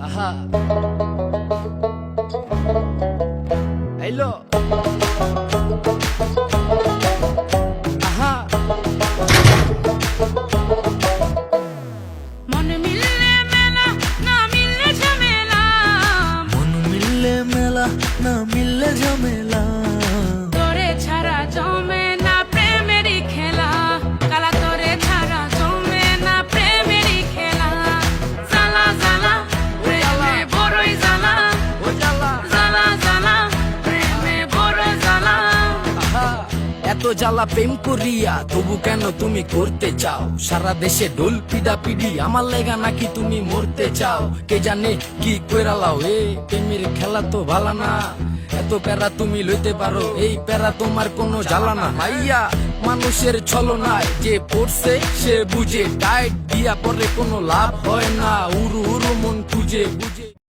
Aha. Hello. Aha. मन मिलने मेला ना मिलने झमेला মন মিললে মেলা না মিললে ঝামেলা তোরে ছাড়া জমে না প্রেমেরই খেলা কালা তোরে ছাড়া জমে না প্রেমেরই খেলা জালা জালা প্রেমে বড়ই জালা ও জ্বালা। জালা জালা প্রেমে বড় জালা আহা। এত জ্বালা প্রেম করিয়া তবু কেন তুমি করতে চাও? সারা দেশে ঢোল পিডা পিডি আমার লেগা নাকি তুমি মরতে চাও? কে জানে কি কইরালাও এ প্রেমের খেলা তো ভালো না। এত প্যারা তুমি লইতে পারো, এই প্যারা তোমার কোনো জ্বালা না। মাইয়া মানুষের ছলনায় যে পড়ছে সে বুঝে, টাইট দিয়া পরে কোনো লাভ হয় না। উরু উরু মন খুঁজে বুঝে।